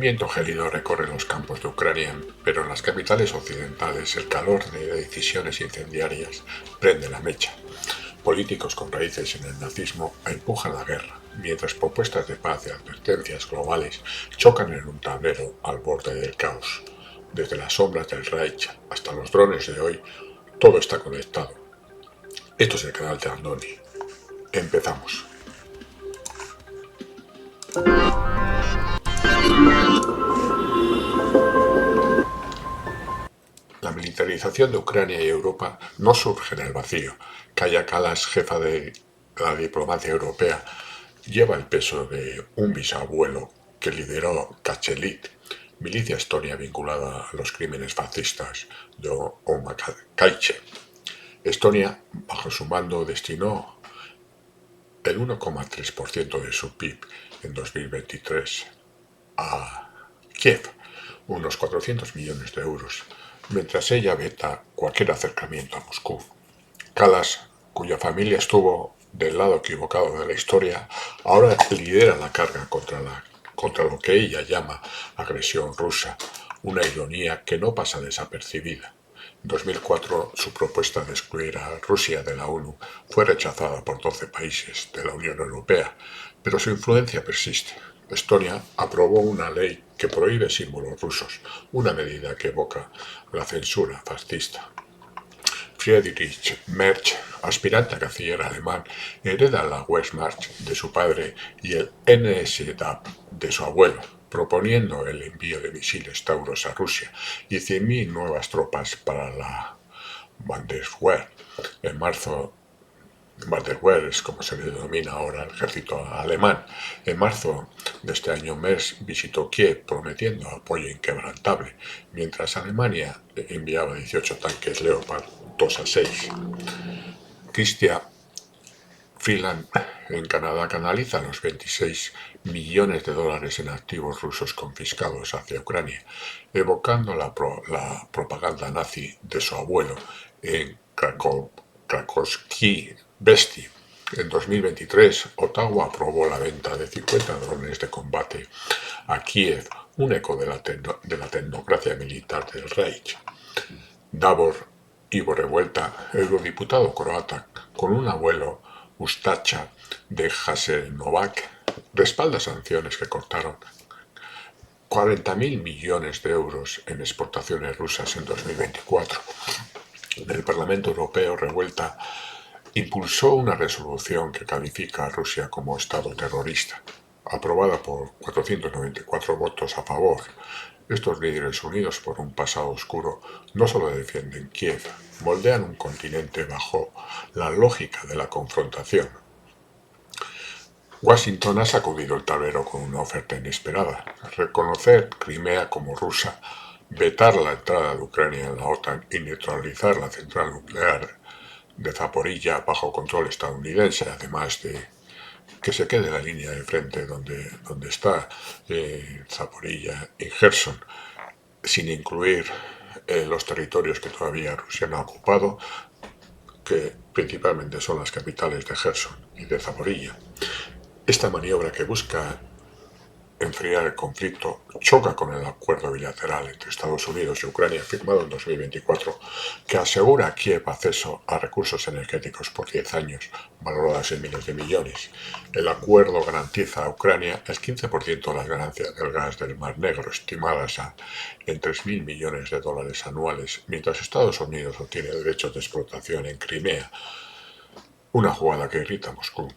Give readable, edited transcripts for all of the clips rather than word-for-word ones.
viento gélido recorre los campos de Ucrania, pero en las capitales occidentales el calor de decisiones incendiarias prende la mecha. Políticos con raíces en el nazismo empujan la guerra, mientras propuestas de paz y advertencias globales chocan en un tablero al borde del caos. Desde las sombras del Reich hasta los drones de hoy, todo está conectado. Esto es el canal de Andoni. Empezamos. La militarización de Ucrania y Europa no surge en el vacío. Kaja Kallas, jefa de la diplomacia europea, lleva el peso de un bisabuelo que lideró Kachelit, milicia estonia vinculada a los crímenes fascistas de Omakaiche. Estonia, bajo su mando, destinó el 1,3% de su PIB en 2023 a Kiev, unos 400 millones de euros, mientras ella veta cualquier acercamiento a Moscú. Kallas, cuya familia estuvo del lado equivocado de la historia, ahora lidera la carga contra lo que ella llama agresión rusa, una ironía que no pasa desapercibida. En 2004, su propuesta de excluir a Rusia de la ONU fue rechazada por 12 países de la Unión Europea, pero su influencia persiste. Estonia aprobó una ley que prohíbe símbolos rusos, una medida que evoca la censura fascista. Friedrich Merz, aspirante a canciller alemán, hereda la Wehrmacht de su padre y el NSDAP de su abuelo, proponiendo el envío de misiles Tauros a Rusia y 100.000 nuevas tropas para la Bundeswehr. En marzo, Bundeswehr es como se le denomina ahora el ejército alemán. En marzo de este año, Merz visitó Kiev prometiendo apoyo inquebrantable, mientras Alemania enviaba 18 tanques Leopard 2A6. Chrystia Freeland en Canadá canaliza los 26 millones de dólares en activos rusos confiscados hacia Ucrania, evocando la propaganda nazi de su abuelo en Krakowski Vesti. En 2023, Ottawa aprobó la venta de 50 drones de combate a Kiev, un eco de la tecnocracia militar del Reich. Davor Ivo Revuelta, eurodiputado croata con un abuelo Ustacha de Jasenovac, respalda sanciones que cortaron 40.000 millones de euros en exportaciones rusas en 2024. En el Parlamento Europeo, Revuelta impulsó una resolución que califica a Rusia como Estado terrorista, aprobada por 494 votos a favor. Estos líderes, unidos por un pasado oscuro, no solo defienden Kiev, moldean un continente bajo la lógica de la confrontación. Washington ha sacudido el tablero con una oferta inesperada: reconocer Crimea como rusa, vetar la entrada de Ucrania en la OTAN y neutralizar la central nuclear de Zaporilla bajo control estadounidense, además de que se quede la línea de frente donde está Zaporilla y Gerson, sin incluir los territorios que todavía Rusia no ha ocupado, que principalmente son las capitales de Gerson y de Zaporilla. Esta maniobra, que busca enfriar el conflicto, choca con el acuerdo bilateral entre Estados Unidos y Ucrania firmado en 2024, que asegura a Kiev acceso a recursos energéticos por 10 años, valorados en miles de millones. El acuerdo garantiza a Ucrania el 15% de las ganancias del gas del Mar Negro, estimadas en 3.000 millones de dólares anuales, mientras Estados Unidos obtiene derechos de explotación en Crimea, una jugada que irrita a Moscú.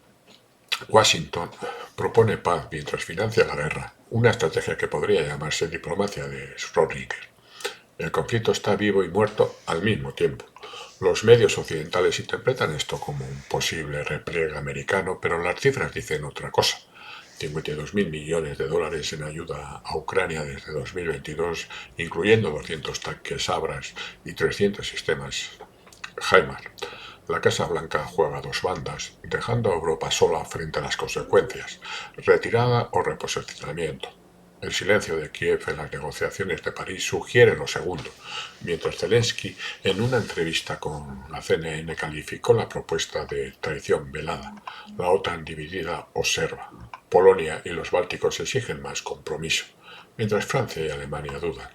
Washington propone paz mientras financia la guerra, una estrategia que podría llamarse diplomacia de Schrödinger. El conflicto está vivo y muerto al mismo tiempo. Los medios occidentales interpretan esto como un posible repliegue americano, pero las cifras dicen otra cosa. 52.000 millones de dólares en ayuda a Ucrania desde 2022, incluyendo 200 tanques Abrams y 300 sistemas HIMARS. La Casa Blanca juega a dos bandas, dejando a Europa sola frente a las consecuencias: retirada o reposicionamiento. El silencio de Kiev en las negociaciones de París sugiere lo segundo, mientras Zelensky, en una entrevista con la CNN, calificó la propuesta de traición velada. La OTAN dividida observa. Polonia y los bálticos exigen más compromiso. mientras Francia y Alemania dudan.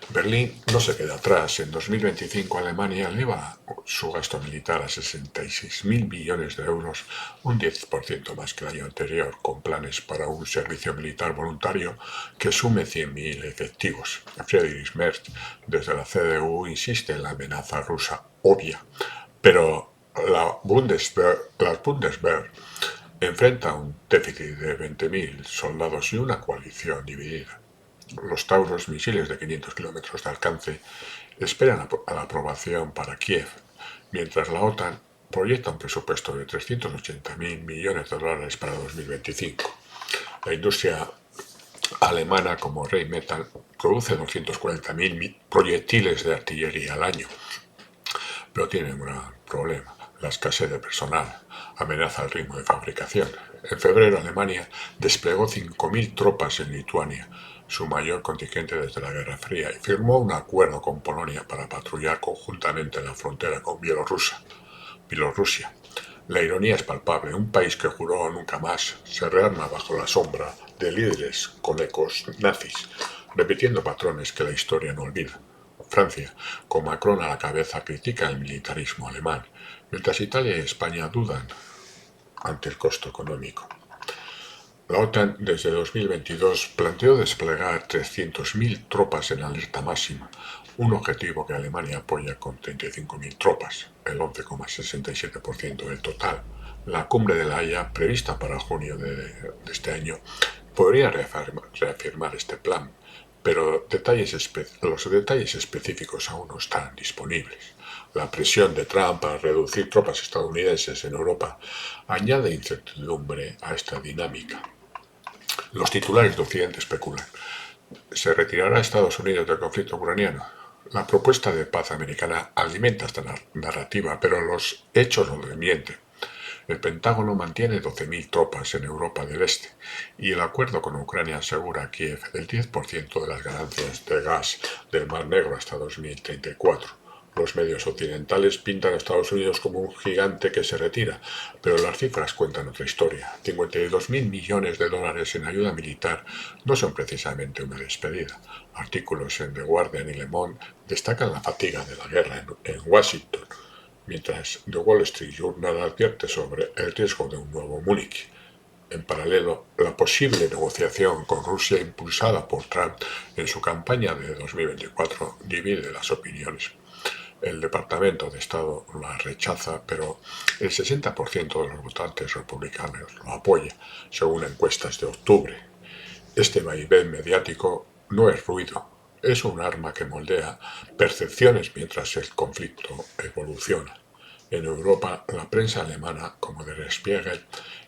Berlín no se queda atrás. En 2025 Alemania eleva su gasto militar a 66.000 millones de euros, un 10% más que el año anterior, con planes para un servicio militar voluntario que sume 100.000 efectivos. Friedrich Merz, desde la CDU, insiste en la amenaza rusa obvia, pero la Bundeswehr enfrenta un déficit de 20.000 soldados y una coalición dividida. Los Tauros, misiles de 500 kilómetros de alcance, esperan a la aprobación para Kiev, mientras la OTAN proyecta un presupuesto de 380.000 millones de dólares para 2025. La industria alemana, como Rheinmetall, produce 240.000 proyectiles de artillería al año, pero tiene un gran problema. La escasez de personal amenaza el ritmo de fabricación. En febrero, Alemania desplegó 5.000 tropas en Lituania, su mayor contingente desde la Guerra Fría, y firmó un acuerdo con Polonia para patrullar conjuntamente en la frontera con Bielorrusia. La ironía es palpable. Un país que juró nunca más se rearma bajo la sombra de líderes con ecos nazis, repitiendo patrones que la historia no olvida. Francia, con Macron a la cabeza, critica el militarismo alemán, mientras Italia y España dudan ante el costo económico. La OTAN desde 2022 planteó desplegar 300.000 tropas en alerta máxima, un objetivo que Alemania apoya con 35.000 tropas, el 11,67% del total. La cumbre de La Haya, prevista para junio de este año, podría reafirmar este plan, pero los detalles específicos aún no están disponibles. La presión de Trump para reducir tropas estadounidenses en Europa añade incertidumbre a esta dinámica. Los titulares de Occidente especulan. ¿Se retirará Estados Unidos del conflicto ucraniano? La propuesta de paz americana alimenta esta narrativa, pero los hechos lo desmienten. El Pentágono mantiene 12.000 tropas en Europa del Este y el acuerdo con Ucrania asegura a Kiev el 10% de las ganancias de gas del Mar Negro hasta 2034. Los medios occidentales pintan a Estados Unidos como un gigante que se retira, pero las cifras cuentan otra historia. 52.000 millones de dólares en ayuda militar no son precisamente una despedida. Artículos en The Guardian y Le Monde destacan la fatiga de la guerra en Washington, mientras The Wall Street Journal advierte sobre el riesgo de un nuevo Múnich. En paralelo, la posible negociación con Rusia impulsada por Trump en su campaña de 2024 divide las opiniones. El Departamento de Estado la rechaza, pero el 60% de los votantes republicanos lo apoya, según encuestas de octubre. Este vaivén mediático no es ruido, es un arma que moldea percepciones mientras el conflicto evoluciona. En Europa, la prensa alemana, como Der Spiegel,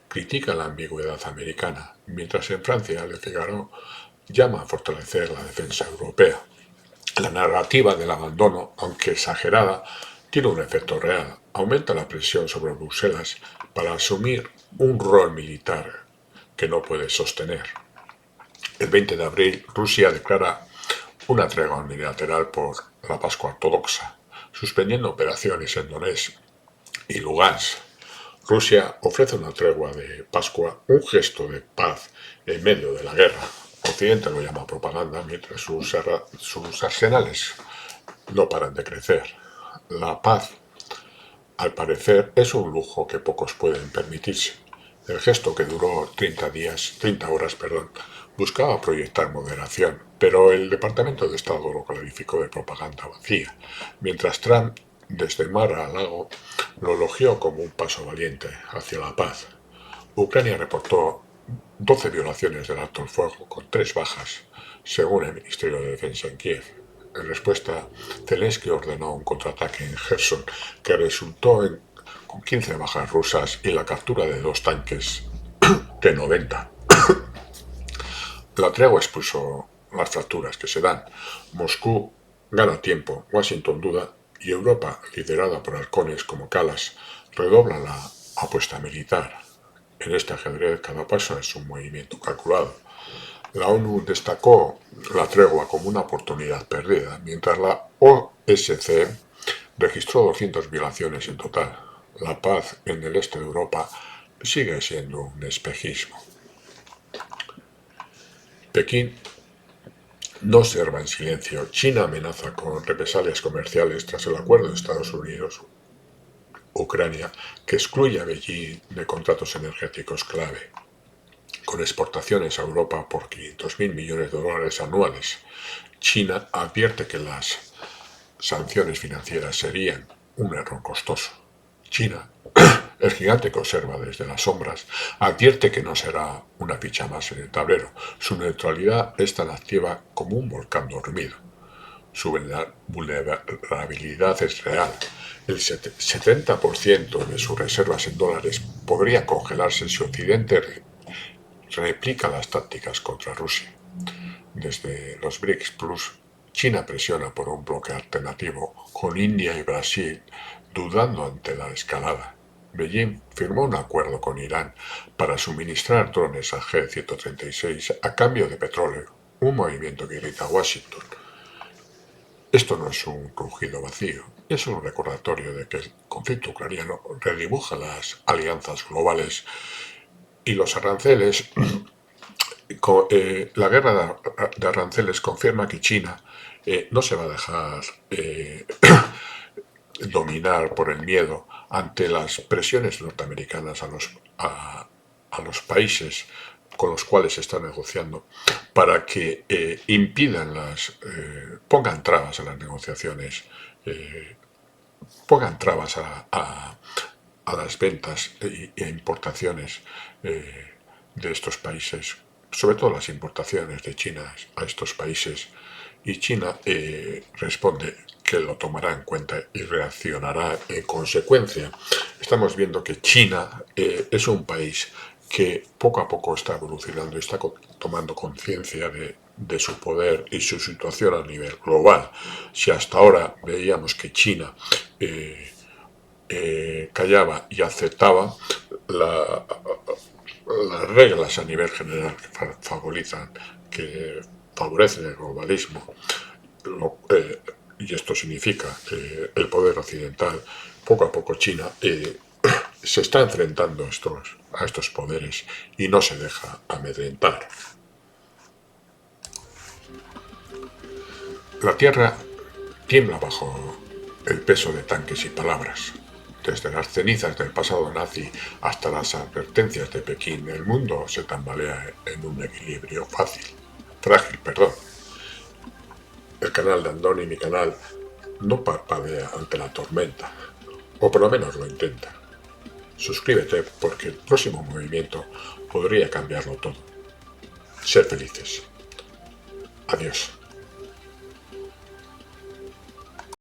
critica la ambigüedad americana, mientras en Francia Le Figaro llama a fortalecer la defensa europea. La narrativa del abandono, aunque exagerada, tiene un efecto real. Aumenta la presión sobre Bruselas para asumir un rol militar que no puede sostener. El 20 de abril, Rusia declara una tregua unilateral por la Pascua Ortodoxa, suspendiendo operaciones en Donetsk y Lugansk. Rusia ofrece una tregua de Pascua, un gesto de paz en medio de la guerra. Occidente lo llama propaganda, mientras sus arsenales no paran de crecer. La paz, al parecer, es un lujo que pocos pueden permitirse. El gesto, que duró 30 horas, buscaba proyectar moderación, pero el Departamento de Estado lo calificó de propaganda vacía, mientras Trump, desde mar a lago, lo elogió como un paso valiente hacia la paz. Ucrania reportó 12 violaciones del alto el fuego, con 3 bajas, según el Ministerio de Defensa en Kiev. En respuesta, Zelensky ordenó un contraataque en Gerson, que resultó con 15 bajas rusas y la captura de 2 tanques T-90. La tregua expuso las fracturas que se dan. Moscú gana tiempo, Washington duda y Europa, liderada por halcones como Kallas, redobla la apuesta militar. En este ajedrez cada paso es un movimiento calculado. La ONU destacó la tregua como una oportunidad perdida, mientras la OSCE registró 200 violaciones en total. La paz en el este de Europa sigue siendo un espejismo. Pekín no observa en silencio. China amenaza con represalias comerciales tras el acuerdo de Estados Unidos-Ucrania que excluye a Beijing de contratos energéticos clave, con exportaciones a Europa por 500.000 millones de dólares anuales. China advierte que las sanciones financieras serían un error costoso. China, el gigante que observa desde las sombras, advierte que no será una ficha más en el tablero. Su neutralidad es tan activa como un volcán dormido. Su vulnerabilidad es real. El 70% de sus reservas en dólares podría congelarse si Occidente replica las tácticas contra Rusia. Desde los BRICS Plus, China presiona por un bloque alternativo, con India y Brasil dudando ante la escalada. Beijing firmó un acuerdo con Irán para suministrar drones a G-136 a cambio de petróleo, un movimiento que irrita a Washington. Esto no es un rugido vacío, es un recordatorio de que el conflicto ucraniano redibuja las alianzas globales y los aranceles. La guerra de aranceles confirma que China no se va a dejar dominar por el miedo ante las presiones norteamericanas a los países con los cuales se está negociando para que pongan trabas a las negociaciones, pongan trabas a las ventas e importaciones de estos países, sobre todo las importaciones de China a estos países, y China responde que lo tomará en cuenta y reaccionará en consecuencia. Estamos viendo que China es un país que poco a poco está evolucionando y está tomando conciencia de su poder y su situación a nivel global. Si hasta ahora veíamos que China callaba y aceptaba las reglas a nivel general que favorecen el globalismo, y esto significa el poder occidental, poco a poco China se está enfrentando a estos poderes y no se deja amedrentar. La tierra tiembla bajo el peso de tanques y palabras. Desde las cenizas del pasado nazi hasta las advertencias de Pekín, el mundo se tambalea en un equilibrio frágil. El canal de Andoni, mi canal, no parpadea ante la tormenta, o por lo menos lo intenta. Suscríbete porque el próximo movimiento podría cambiarlo todo. Ser felices. Adiós.